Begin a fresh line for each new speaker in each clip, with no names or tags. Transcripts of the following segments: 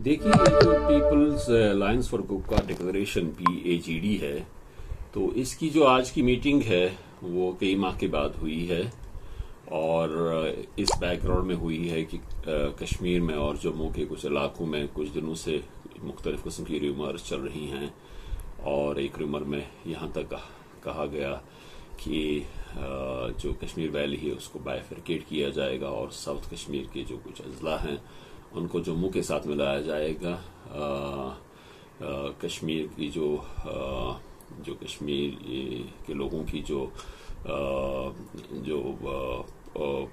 देखिए, ये जो पीपल्स अलायंस फॉर गुड का डिक्लेरेशन PAGD है, तो इसकी जो आज की मीटिंग है वो कई माह के बाद हुई है और इस बैकग्राउंड में हुई है कि कश्मीर में और जम्मू के कुछ इलाकों में कुछ दिनों से मुख्तलिफ किस्म की रूमर्स चल रही हैं और एक रूमर में यहाँ तक कहा गया कि जो कश्मीर वैली है उसको बाइफरकेट किया जाएगा और साउथ कश्मीर के जो कुछ अजला हैं उनको जम्मू के साथ मिलाया जाएगा। कश्मीर की जो कश्मीर के लोगों की जो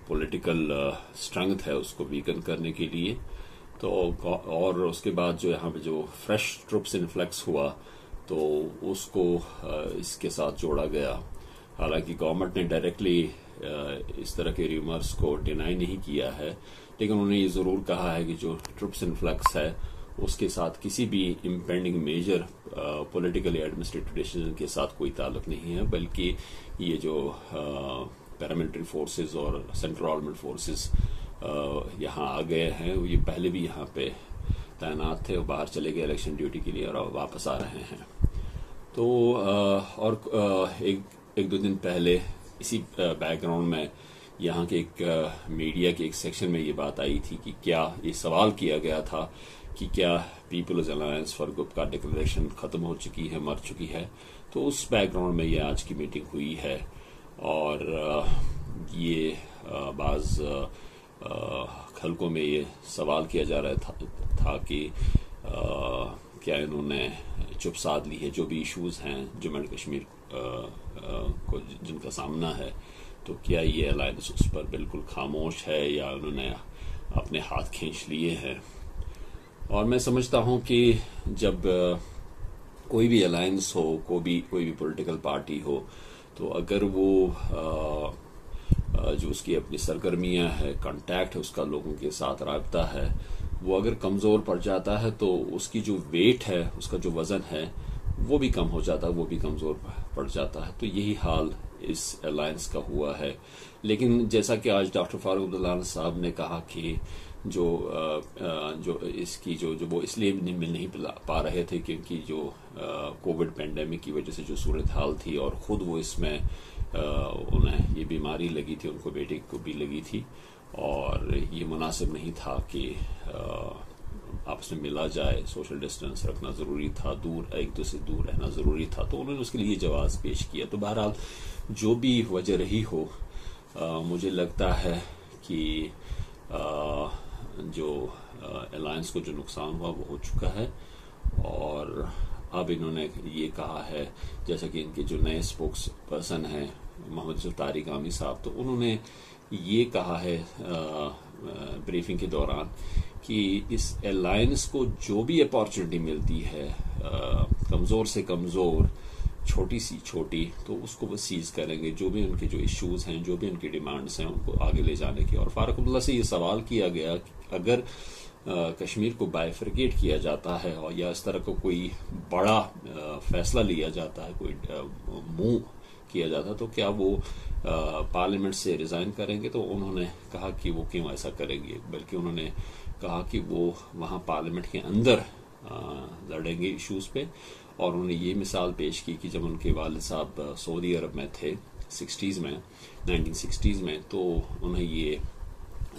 पॉलिटिकल स्ट्रेंथ है उसको वीकन करने के लिए, तो और उसके बाद जो यहाँ पे जो फ्रेश ट्रुप्स इन्फ्लक्स हुआ तो उसको इसके साथ जोड़ा गया। हालांकि गवर्नमेंट ने डायरेक्टली इस तरह के रूमर्स को डिनाई नहीं किया है, लेकिन उन्होंने ये जरूर कहा है कि जो ट्रुप्स इन्फ्लक्स है उसके साथ किसी भी इम्पेंडिंग मेजर पॉलिटिकल या एडमिनिस्ट्रेटिव डिसीजन के साथ कोई ताल्लुक नहीं है, बल्कि ये जो पैरामिलिट्री फोर्सेस और सेंट्रल आर्म्ड फोर्सेस यहाँ आ गए हैं, ये पहले भी यहाँ पे तैनात थे और बाहर चले गए इलेक्शन ड्यूटी के लिए और वापस आ रहे हैं। तो एक दो दिन पहले इसी बैकग्राउंड में यहाँ के एक मीडिया के एक सेक्शन में ये बात आई थी कि क्या ये सवाल किया गया था कि क्या पीपल्स अलायंस फॉर गुड का डिक्लेरेशन खत्म हो चुकी है, मर चुकी है। तो उस बैकग्राउंड में ये आज की मीटिंग हुई है और ये बाज हलकों में ये सवाल किया जा रहा था कि क्या इन्होंने चुप साध ली है जो भी इश्यूज हैं जम्मू एंड कश्मीर को जिनका सामना है, तो क्या ये अलायंस उस पर बिल्कुल खामोश है या उन्होंने अपने हाथ खींच लिए हैं। और मैं समझता हूं कि जब कोई भी अलायंस हो, कोई भी पॉलिटिकल पार्टी हो, तो अगर वो जो उसकी अपनी सरगर्मियां है, कांटेक्ट है उसका लोगों के साथ राब्ता है, वो अगर कमजोर पड़ जाता है तो उसकी जो वेट है, उसका जो वजन है वो भी कम हो जाता है, वो भी कमजोर पड़ जाता है। तो यही हाल इस अलायंस का हुआ है। लेकिन जैसा कि आज डॉक्टर फारूक अब्दुल्ला साहब ने कहा कि जो इसकी जो वो इसलिए मिल नहीं पा रहे थे क्योंकि जो कोविड पेंडेमिक की वजह से जो सूरत हाल थी और खुद वो इसमें उन्हें ये बीमारी लगी थी, उनको बेटे को भी लगी थी और ये मुनासिब नहीं था कि आपस में मिला जाए, सोशल डिस्टेंस रखना जरूरी था, एक दूसरे से दूर रहना जरूरी था, तो उन्होंने उसके लिए जवाब पेश किया। तो बहरहाल जो भी वजह रही हो, मुझे लगता है कि जो अलायंस को जो नुकसान हुआ वो हो चुका है और अब इन्होंने ये कहा है, जैसा कि इनके जो नए स्पोक्स पर्सन हैं मोहम्मद तारिक आमी साहब, तो उन्होंने ये कहा है ब्रीफिंग के दौरान कि इस अलायंस को जो भी अपॉर्चुनिटी मिलती है, कमजोर से कमजोर, छोटी सी छोटी, तो उसको वो सीज करेंगे। जो भी उनके जो इश्यूज हैं, जो भी उनकी डिमांड्स हैं, उनको आगे ले जाने की। और फारूक अब्दुल्ला से ये सवाल किया गया कि अगर कश्मीर को बाइफरकेट किया जाता है और या इस तरह का कोई बड़ा फैसला लिया जाता है, कोई मूव किया जाता है, तो क्या वो पार्लियामेंट से रिजाइन करेंगे। तो उन्होंने कहा कि वो क्यों ऐसा करेंगे, बल्कि उन्होंने कहा कि वो वहां पार्लियामेंट के अंदर लड़ेंगे इश्यूज पे। और उन्होंने ये मिसाल पेश की कि जब उनके वालिद साहब सऊदी अरब में थे 1960s में, तो उन्हें ये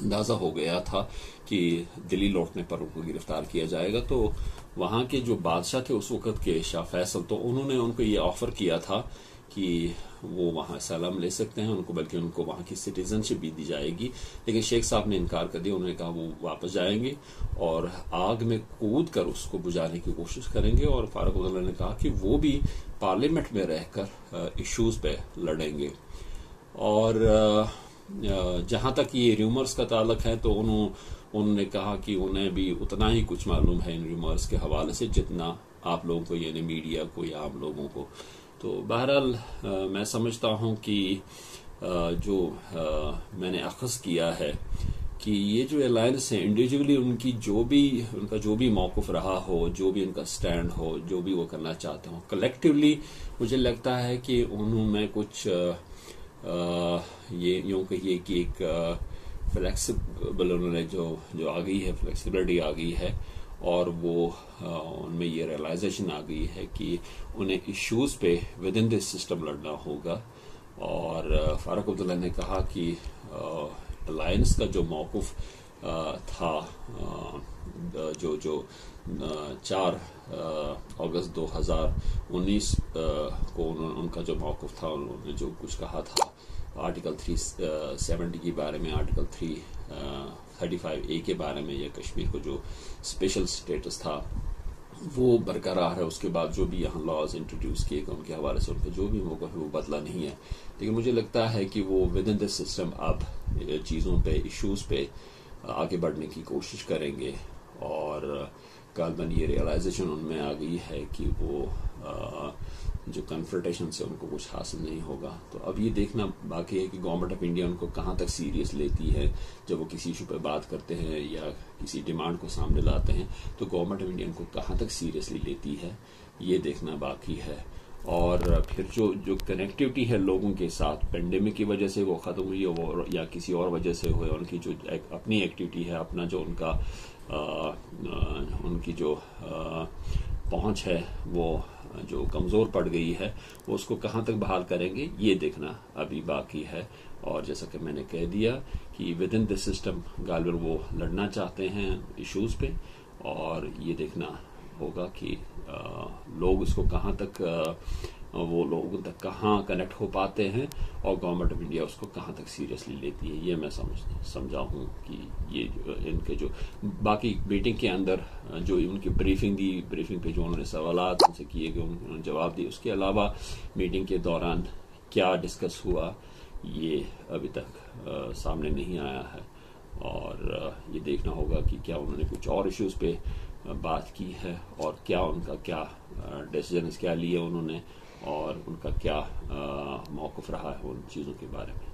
अंदाजा हो गया था कि दिल्ली लौटने पर उनको गिरफ्तार किया जाएगा। तो वहां के जो बादशाह थे उस वक्त के, शाह फैसल, तो उन्होंने उनको ये ऑफर किया था कि वो वहां सलाम ले सकते हैं उनको, बल्कि उनको वहां की सिटीजनशिप भी दी जाएगी। लेकिन शेख साहब ने इनकार कर दिया। उन्होंने कहा वो वापस जाएंगे और आग में कूद कर उसको बुझाने की कोशिश करेंगे। और फारूक अब्दुल्ला ने कहा कि वो भी पार्लियामेंट में रहकर इश्यूज पे लड़ेंगे। और जहां तक ये रूमर्स का ताल्लुक है, तो उन्होंने कहा कि उन्हें भी उतना ही कुछ मालूम है इन रूमर्स के हवाले से जितना आप लोगों को, यानी मीडिया को या आम लोगों को। तो बहरहाल मैं समझता हूं कि जो मैंने अखज़ किया है कि ये जो अलायंस है, इंडिविजुअली उनका जो भी मौक़िफ़ रहा हो, जो भी उनका स्टैंड हो, जो भी वो करना चाहते हो, कलेक्टिवली मुझे लगता है कि उन्होंने कुछ ये यूं कहिए कि एक फ्लेक्सिबल उन्होंने जो आ गई है, फ्लेक्सिबिलिटी आ गई है اور وہ ان میں یہ ریئلائزیشن آ گئی ہے کہ انہیں ایشوز پہ ود ان دس سسٹم لڑنا ہوگا. اور فاروق عبداللہ نے کہا کہ الائنس کا جو موقف تھا جو 4 اگست 2019 کو ان کا جو موقف تھا، انہوں نے جو کچھ کہا تھا آرٹیکل 370 کے بارے میں، آرٹیکل 335A کے بارے میں، یا کشمیر کو جو اسپیشل اسٹیٹس تھا وہ برقرار ہے. اس کے بعد جو بھی یہاں لاز انٹروڈیوس کیے گئے ان کے حوالے سے ان کا جو بھی موقف ہے وہ بدلا نہیں ہے. لیکن مجھے لگتا ہے کہ وہ ود ان دس سسٹم اب چیزوں پہ، ایشوز پہ آگے بڑھنے کی کوشش کریں گے. اور غالباً یہ ریئلائزیشن ان میں آ گئی ہے کہ وہ جو کنفرنٹیشن سے ان کو کچھ حاصل نہیں ہوگا. تو اب یہ دیکھنا باقی ہے کہ گورنمنٹ آف انڈیا ان کو کہاں تک سیریس لیتی ہے. جب وہ کسی ایشو پہ بات کرتے ہیں یا کسی ڈیمانڈ کو سامنے لاتے ہیں تو گورنمنٹ آف انڈیا ان کو کہاں تک سیریسلی لیتی ہے، یہ دیکھنا باقی ہے. اور پھر جو کنیکٹیوٹی ہے لوگوں کے ساتھ، پینڈیمک کی وجہ سے وہ ختم ہوئی یا کسی اور وجہ سے ہوئے، ان کی جو اپنی ایکٹیویٹی ہے، اپنا جو ان کی جو پہنچ ہے وہ جو کمزور پڑ گئی ہے، وہ اس کو کہاں تک بحال کریں گے یہ دیکھنا ابھی باقی ہے. اور جیسا کہ میں نے کہہ دیا کہ ود ان دس سسٹم غالباً وہ لڑنا چاہتے ہیں ایشوز پہ، اور یہ دیکھنا ہوگا کہ لوگ اس کو کہاں تک، وہ لوگوں تک کہاں کنیکٹ ہو پاتے ہیں، اور گورنمنٹ آف انڈیا اس کو کہاں تک سیریسلی لیتی ہے. یہ میں سمجھا ہوں کہ یہ ان کے جو باقی میٹنگ کے اندر جو ان کی بریفنگ دی، بریفنگ پہ جو انہوں نے سوالات ان سے کیے گئے انہوں نے جواب دیے، اس کے علاوہ میٹنگ کے دوران کیا ڈسکس ہوا یہ ابھی تک سامنے نہیں آیا ہے. اور یہ دیکھنا ہوگا کہ کیا انہوں نے کچھ اور ایشوز پہ بات کی ہے، اور کیا ان کا کیا ڈیسیژنز کیا لیے انہوں نے، اور ان کا کیا موقف رہا ہے ان چیزوں کے بارے میں.